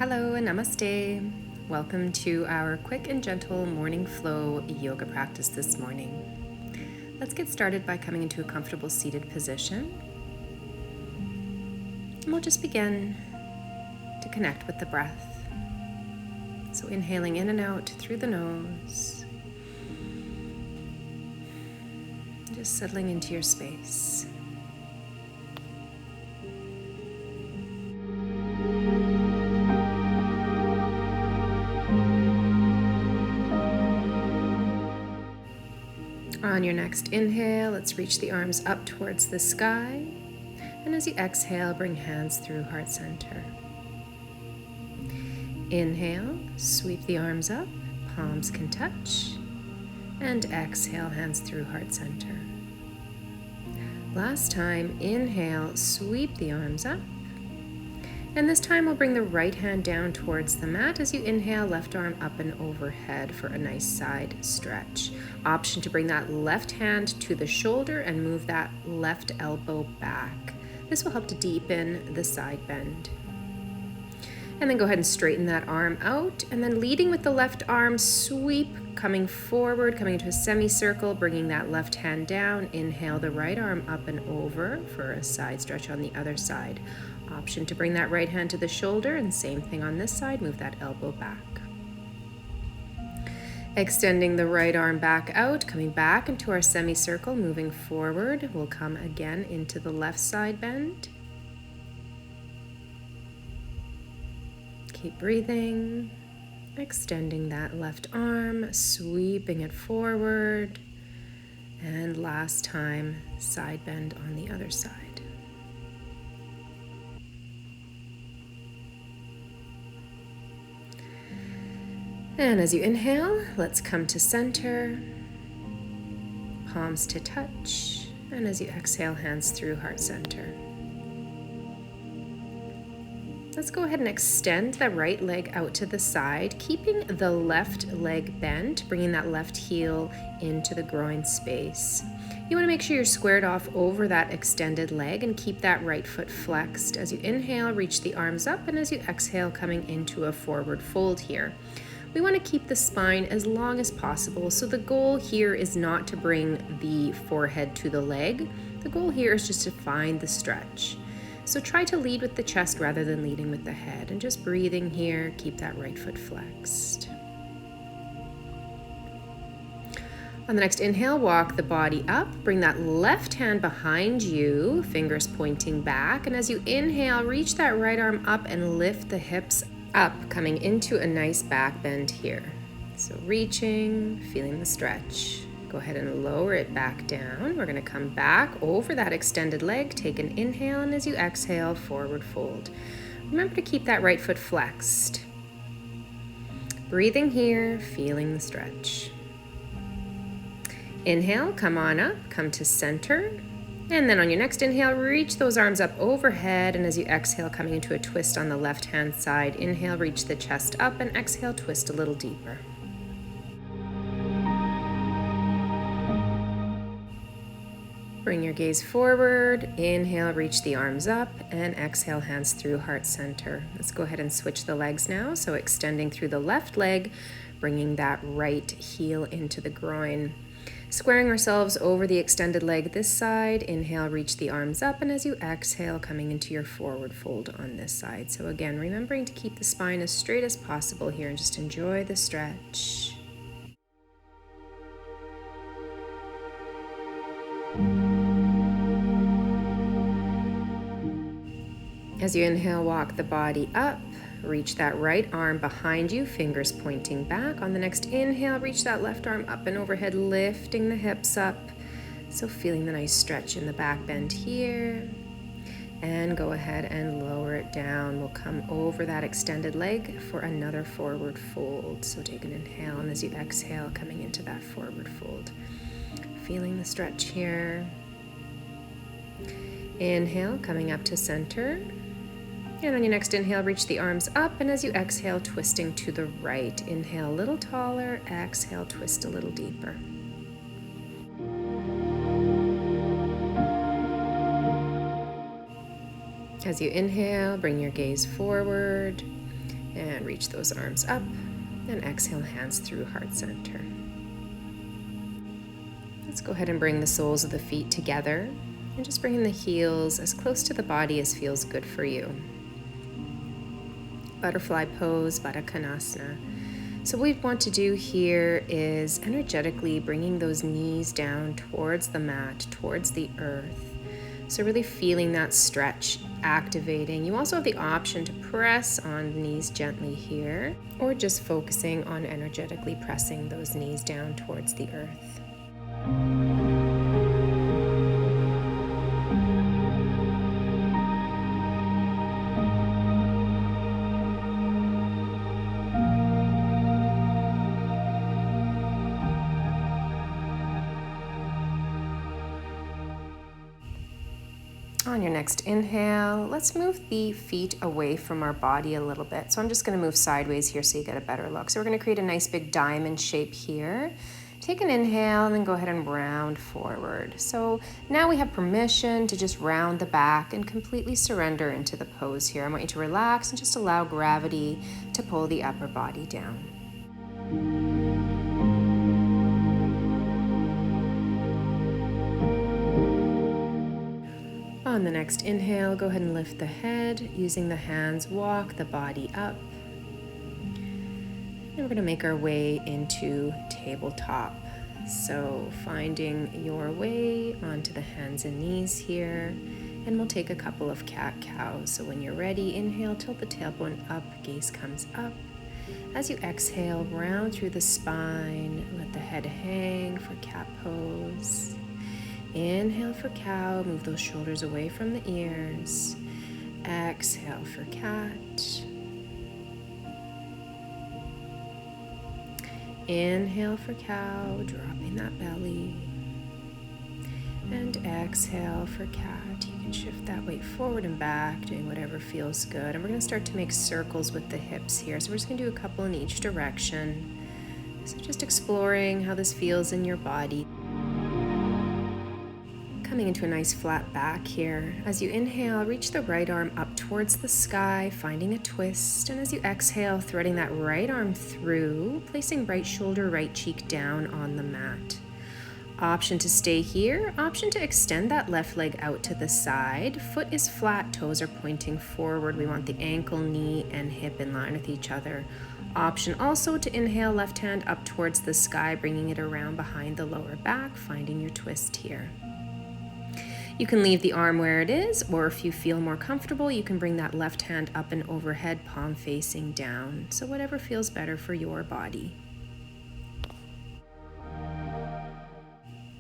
Hello and namaste. Welcome to our quick and gentle morning flow yoga practice this morning. Let's get started by coming into a comfortable seated position. And we'll just begin to connect with the breath. So inhaling in and out through the nose. Just settling into your space. On your next inhale, let's reach the arms up towards the sky. And as you exhale, bring hands through heart center. Inhale, sweep the arms up, palms can touch. And exhale, hands through heart center. Last time, inhale, sweep the arms up. And this time we'll bring the right hand down towards the mat. As you inhale, left arm up and overhead for a nice side stretch. Option to bring that left hand to the shoulder and move that left elbow back. This will help to deepen the side bend. And then go ahead and straighten that arm out. And then leading with the left arm, sweep, coming forward, coming into a semicircle, bringing that left hand down. Inhale the right arm up and over for a side stretch on the other side. Option to bring that right hand to the shoulder, and same thing on this side, move that elbow back. Extending the right arm back out, coming back into our semicircle, moving forward. We'll come again into the left side bend. Keep breathing, extending that left arm, sweeping it forward, and last time, side bend on the other side. And as you inhale, let's come to center, palms to touch, and as you exhale, hands through heart center. Let's go ahead and extend the right leg out to the side, keeping the left leg bent, bringing that left heel into the groin space. You want to make sure you're squared off over that extended leg and keep that right foot flexed. As you inhale, reach the arms up, and as you exhale, coming into a forward fold here. We want to keep the spine as long as possible, so the goal here is not to bring the forehead to the leg. The goal here is just to find the stretch. So try to lead with the chest rather than leading with the head, and just breathing here, keep that right foot flexed. On the next inhale, walk the body up, bring that left hand behind you, fingers pointing back, and as you inhale, reach that right arm up and lift the hips up, coming into a nice back bend here. So reaching, feeling the stretch. Go ahead and lower it back down. We're going to come back over that extended leg, take an inhale, and as you exhale, forward fold. Remember to keep that right foot flexed. Breathing here, feeling the stretch. Inhale, come on up, come to center. And then on your next inhale, reach those arms up overhead, and as you exhale, coming into a twist on the left-hand side. Inhale, reach the chest up, and exhale, twist a little deeper. Bring your gaze forward. Inhale, reach the arms up, and exhale, hands through heart center. Let's go ahead and switch the legs now. So extending through the left leg, bringing that right heel into the groin. Squaring ourselves over the extended leg this side. Inhale, reach the arms up, and as you exhale, coming into your forward fold on this side. So again, remembering to keep the spine as straight as possible here and just enjoy the stretch. As you inhale, walk the body up. Reach that right arm behind you, fingers pointing back. On the next inhale, reach that left arm up and overhead, lifting the hips up. So feeling the nice stretch in the back bend here. And go ahead and lower it down. We'll come over that extended leg for another forward fold. So take an inhale, and as you exhale, coming into that forward fold. Feeling the stretch here. Inhale, coming up to center. And on your next inhale, reach the arms up, and as you exhale, twisting to the right. Inhale a little taller, exhale, twist a little deeper. As you inhale, bring your gaze forward. And reach those arms up. And exhale, hands through heart center. Let's go ahead and bring the soles of the feet together and just bringing the heels as close to the body as feels good for you. Butterfly pose, Baddha Konasana. So what we want to do here is energetically bringing those knees down towards the mat, towards the earth. So really feeling that stretch, activating. You also have the option to press on the knees gently here, or just focusing on energetically pressing those knees down towards the earth. On your next inhale, let's move the feet away from our body a little bit. So I'm just going to move sideways here so you get a better look. So we're going to create a nice big diamond shape here. Take an inhale and then go ahead and round forward. So now we have permission to just round the back and completely surrender into the pose here. I want you to relax and just allow gravity to pull the upper body down. On the next inhale, go ahead and lift the head. Using the hands, walk the body up. And we're going to make our way into tabletop. So finding your way onto the hands and knees here. And we'll take a couple of cat-cows. So when you're ready, inhale, tilt the tailbone up, gaze comes up. As you exhale, round through the spine, let the head hang for cat pose. Inhale for cow, move those shoulders away from the ears. Exhale for cat. Inhale for cow, dropping that belly. And exhale for cat. You can shift that weight forward and back, doing whatever feels good. And we're going to start to make circles with the hips here. So we're just going to do a couple in each direction. So just exploring how this feels in your body. Coming into a nice flat back here. As you inhale, reach the right arm up towards the sky, finding a twist. And as you exhale, threading that right arm through, placing right shoulder, right cheek down on the mat. Option to stay here, option to extend that left leg out to the side. Foot is flat, toes are pointing forward. We want the ankle, knee, and hip in line with each other. Option also to inhale, left hand up towards the sky, bringing it around behind the lower back, finding your twist here. You can leave the arm where it is, or if you feel more comfortable, you can bring that left hand up and overhead, palm facing down. So whatever feels better for your body.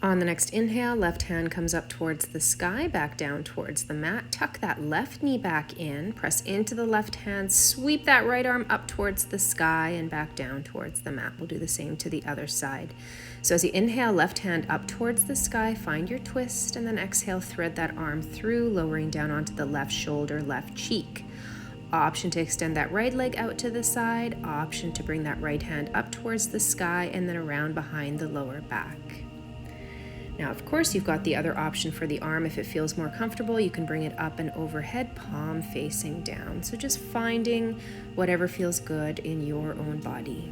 On the next inhale, left hand comes up towards the sky, back down towards the mat. Tuck that left knee back in, press into the left hand, sweep that right arm up towards the sky and back down towards the mat. We'll do the same to the other side. So as you inhale, left hand up towards the sky, find your twist, and then exhale, thread that arm through, lowering down onto the left shoulder, left cheek. Option to extend that right leg out to the side, option to bring that right hand up towards the sky and then around behind the lower back. Now, of course, you've got the other option for the arm. If it feels more comfortable, you can bring it up and overhead, palm facing down. So just finding whatever feels good in your own body.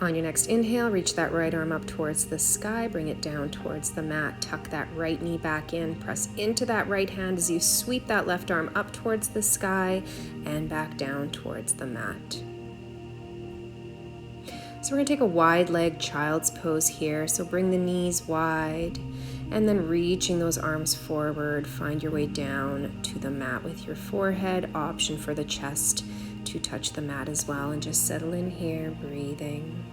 On your next inhale, reach that right arm up towards the sky, bring it down towards the mat, tuck that right knee back in, press into that right hand as you sweep that left arm up towards the sky and back down towards the mat. So we're going to take a wide leg child's pose here. So bring the knees wide and then reaching those arms forward, find your way down to the mat with your forehead. Option for the chest to touch the mat as well, and just settle in here, breathing.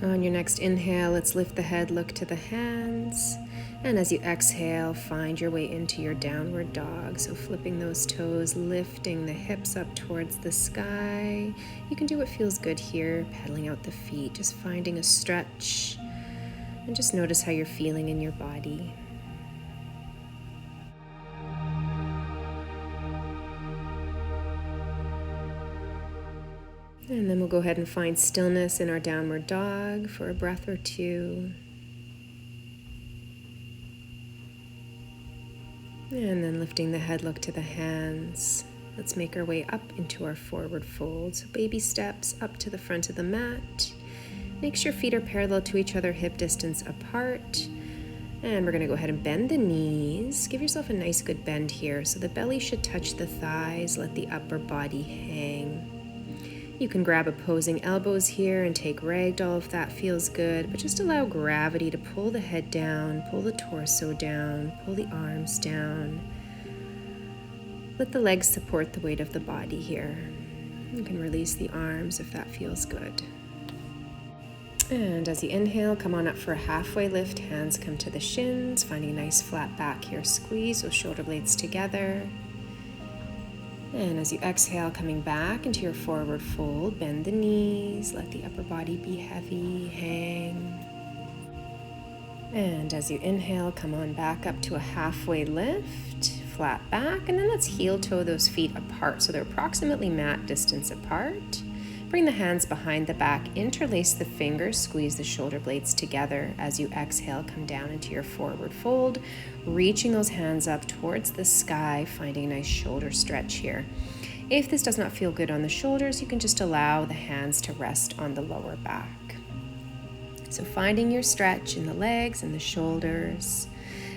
On your next inhale, let's lift the head, look to the hands. And as you exhale, find your way into your downward dog. So flipping those toes, lifting the hips up towards the sky. You can do what feels good here, pedaling out the feet, just finding a stretch And just notice how you're feeling in your body. And then we'll go ahead and find stillness in our downward dog for a breath or two. And then lifting the head, look to the hands. Let's make our way up into our forward fold. So baby steps up to the front of the mat. Make sure feet are parallel to each other, hip distance apart. And we're going to go ahead and bend the knees. Give yourself a nice good bend here. So the belly should touch the thighs. Let the upper body hang. You can grab opposing elbows here and take ragdoll if that feels good, but just allow gravity to pull the head down, pull the torso down, pull the arms down. Let the legs support the weight of the body here. You can release the arms if that feels good. And as you inhale, come on up for a halfway lift. Hands come to the shins, finding a nice flat back here. Squeeze those shoulder blades together. And as you exhale, coming back into your forward fold, bend the knees, let the upper body be heavy, hang. And as you inhale, come on back up to a halfway lift, flat back, and then let's heel toe those feet apart so they're approximately mat distance apart. Bring the hands behind the back, interlace the fingers, squeeze the shoulder blades together. As you exhale, come down into your forward fold, reaching those hands up towards the sky, finding a nice shoulder stretch here. If this does not feel good on the shoulders, you can just allow the hands to rest on the lower back. So finding your stretch in the legs and the shoulders.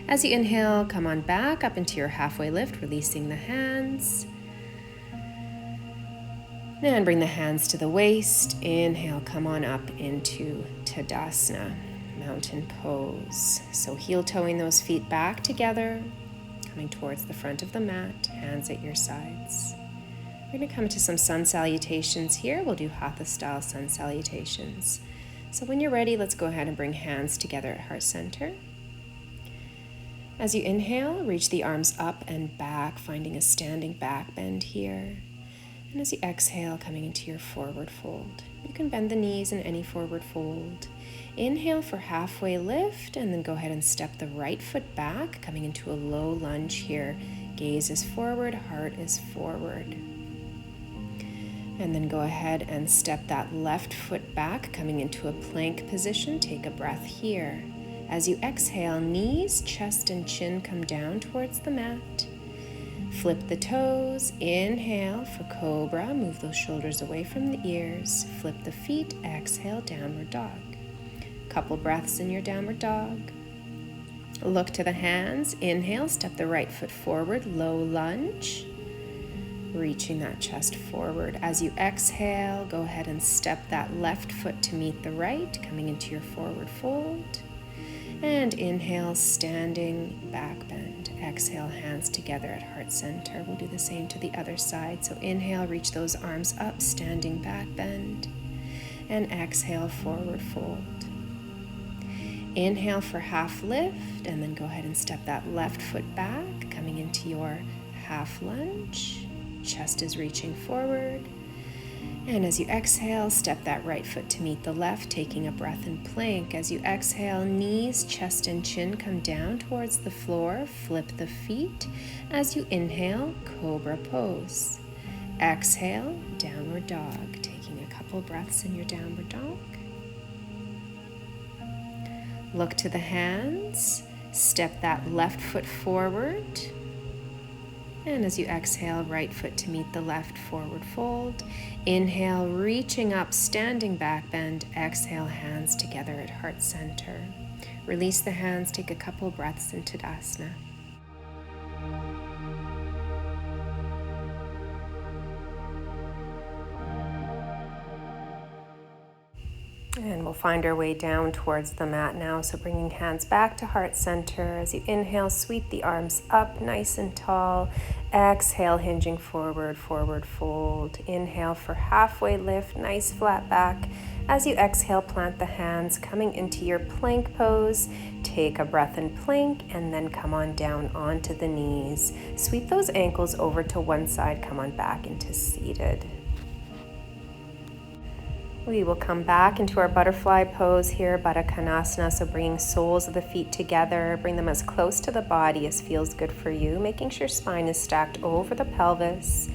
As you inhale, come on back up into your halfway lift, releasing the hands. And bring the hands to the waist. Inhale, come on up into Tadasana, mountain pose. So heel toeing those feet back together, coming towards the front of the mat, hands at your sides. We're going to come to some sun salutations here. We'll do Hatha style sun salutations. So when you're ready, let's go ahead and bring hands together at heart center. As you inhale, reach the arms up and back, finding a standing back bend here. And as you exhale, coming into your forward fold. You can bend the knees in any forward fold. Inhale for halfway lift, and then go ahead and step the right foot back, coming into a low lunge here. Gaze is forward, heart is forward. And then go ahead and step that left foot back, coming into a plank position. Take a breath here. As you exhale, knees, chest, and chin come down towards the mat. Flip the toes, inhale for cobra, move those shoulders away from the ears, flip the feet, exhale, downward dog. Couple breaths in your downward dog. Look to the hands, inhale, step the right foot forward, low lunge, reaching that chest forward. As you exhale, go ahead and step that left foot to meet the right, coming into your forward fold. And inhale, standing back bend. Exhale, hands together at heart center. We'll do the same to the other side. So inhale, reach those arms up, standing back bend. And exhale, forward fold. Inhale for half lift, and then go ahead and step that left foot back, coming into your half lunge. Chest is reaching forward. And as you exhale, step that right foot to meet the left, taking a breath in plank. As you exhale, knees, chest, and chin come down towards the floor. Flip the feet. As you inhale, cobra pose. Exhale, downward dog. Taking a couple breaths in your downward dog. Look to the hands. Step that left foot forward. And as you exhale, right foot to meet the left, forward fold. Inhale, reaching up, standing back bend. Exhale, hands together at heart center. Release the hands, take a couple breaths in Tadasana. And we'll find our way down towards the mat now. So bringing hands back to heart center. As you inhale, sweep the arms up nice and tall. Exhale, hinging forward, forward fold. Inhale for halfway lift, nice flat back. As you exhale, plant the hands, coming into your plank pose. Take a breath in plank and then come on down onto the knees. Sweep those ankles over to one side, come on back into seated. We will come back into our butterfly pose here, Baddha Konasana, so bringing soles of the feet together, bring them as close to the body as feels good for you, making sure spine is stacked over the pelvis,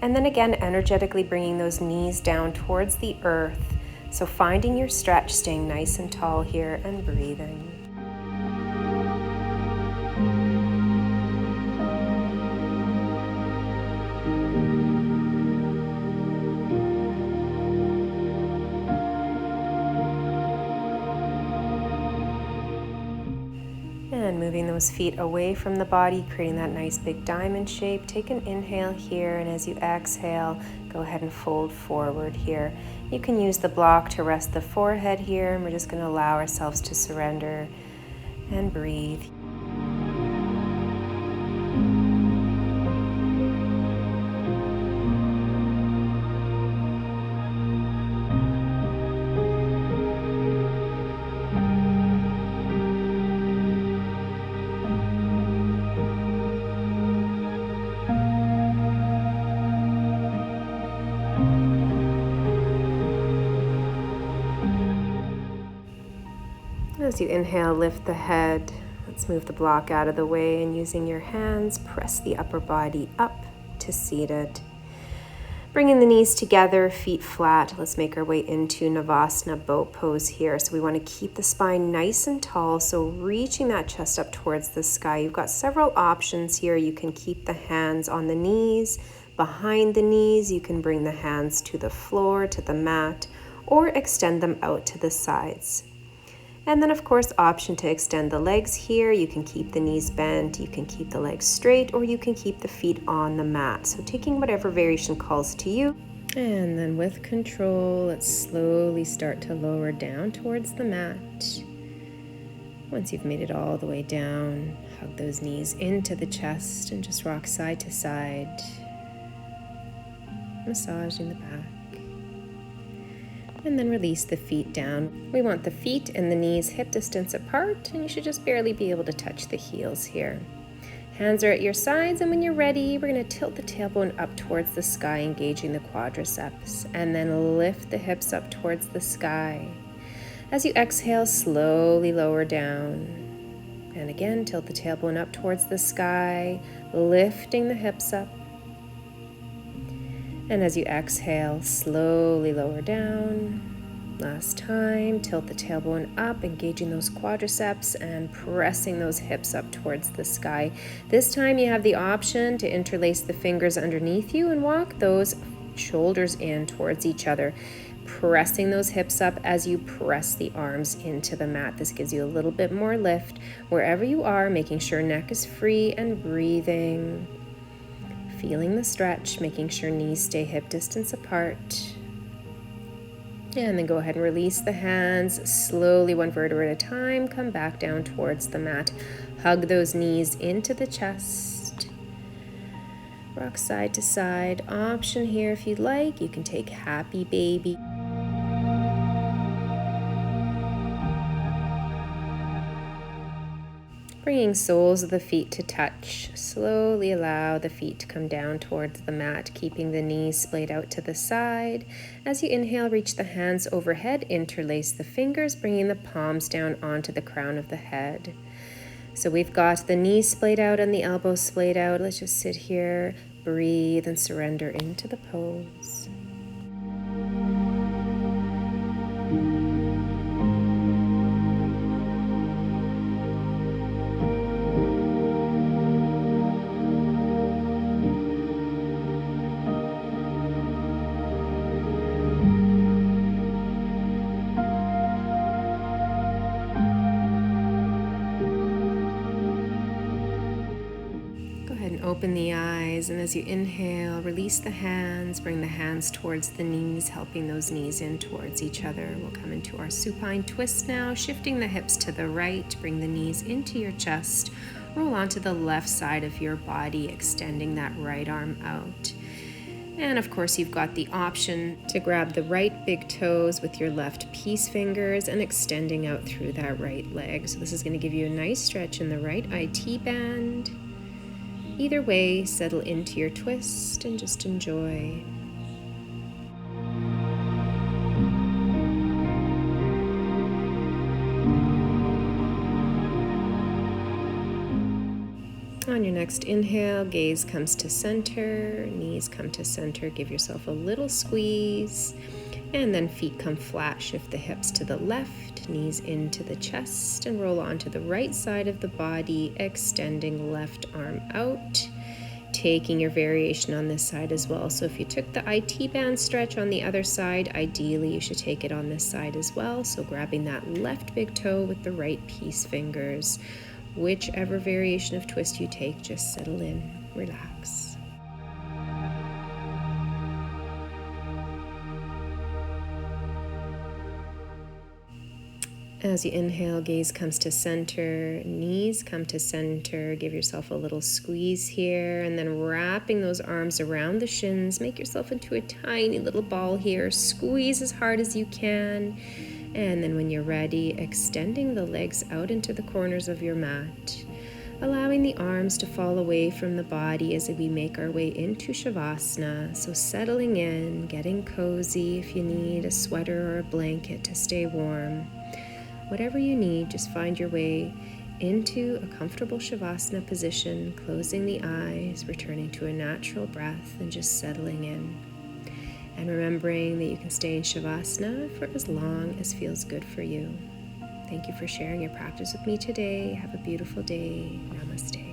and then again energetically bringing those knees down towards the earth, so finding your stretch, staying nice and tall here and breathing. And moving those feet away from the body, creating that nice big diamond shape. Take an inhale here, and as you exhale, go ahead and fold forward here. You can use the block to rest the forehead here, and we're just going to allow ourselves to surrender and breathe. As you inhale, lift the head. Let's move the block out of the way, and using your hands, press the upper body up to seated. Bringing the knees together, feet flat. Let's make our way into Navasana boat pose here. So we want to keep the spine nice and tall, so reaching that chest up towards the sky. You've got several options here. You can keep the hands on the knees, behind the knees. You can bring the hands to the floor, to the mat, or extend them out to the sides. And then, of course, option to extend the legs here. You can keep the knees bent, you can keep the legs straight, or you can keep the feet on the mat. So taking whatever variation calls to you. And then with control, let's slowly start to lower down towards the mat. Once you've made it all the way down, hug those knees into the chest and just rock side to side, massaging the back. And then release the feet down. We want the feet and the knees hip distance apart, and you should just barely be able to touch the heels here. Hands are at your sides, and when you're ready, we're going to tilt the tailbone up towards the sky, engaging the quadriceps, and then lift the hips up towards the sky. As you exhale, slowly lower down. And again, tilt the tailbone up towards the sky, lifting the hips up. And as you exhale, slowly lower down. Last time, tilt the tailbone up, engaging those quadriceps and pressing those hips up towards the sky. This time you have the option to interlace the fingers underneath you and walk those shoulders in towards each other, pressing those hips up as you press the arms into the mat. This gives you a little bit more lift wherever you are, making sure neck is free and breathing. Feeling the stretch, making sure knees stay hip distance apart. And then go ahead and release the hands. Slowly, one vertebra at a time, come back down towards the mat. Hug those knees into the chest. Rock side to side. Option here if you'd like. You can take happy baby. Bringing soles of the feet to touch. Slowly allow the feet to come down towards the mat, keeping the knees splayed out to the side. As you inhale, reach the hands overhead, interlace the fingers, bringing the palms down onto the crown of the head. So we've got the knees splayed out and the elbows splayed out. Let's just sit here, breathe, and surrender into the pose. Open the eyes, and as you inhale, release the hands, bring the hands towards the knees, helping those knees in towards each other. We'll come into our supine twist now, shifting the hips to the right, bring the knees into your chest, roll onto the left side of your body, extending that right arm out. And of course, you've got the option to grab the right big toes with your left peace fingers and extending out through that right leg. So this is going to give you a nice stretch in the right IT band. Either way, settle into your twist and just enjoy. On your next inhale, gaze comes to center, knees come to center, give yourself a little squeeze, and then feet come flat. Shift the hips to the left, knees into the chest, and roll onto the right side of the body, extending left arm out. Taking your variation on this side as well. So if you took the IT band stretch on the other side, ideally you should take it on this side as well. So grabbing that left big toe with the right peace fingers. Whichever variation of twist you take, just settle in, relax. As you inhale, gaze comes to center, knees come to center. Give yourself a little squeeze here, and then wrapping those arms around the shins, make yourself into a tiny little ball here. Squeeze as hard as you can, and then when you're ready, extending the legs out into the corners of your mat, allowing the arms to fall away from the body as we make our way into Savasana. So settling in, getting cozy if you need a sweater or a blanket to stay warm. Whatever you need, just find your way into a comfortable Savasana position, closing the eyes, returning to a natural breath, and just settling in. And remembering that you can stay in Savasana for as long as feels good for you. Thank you for sharing your practice with me today. Have a beautiful day. Namaste.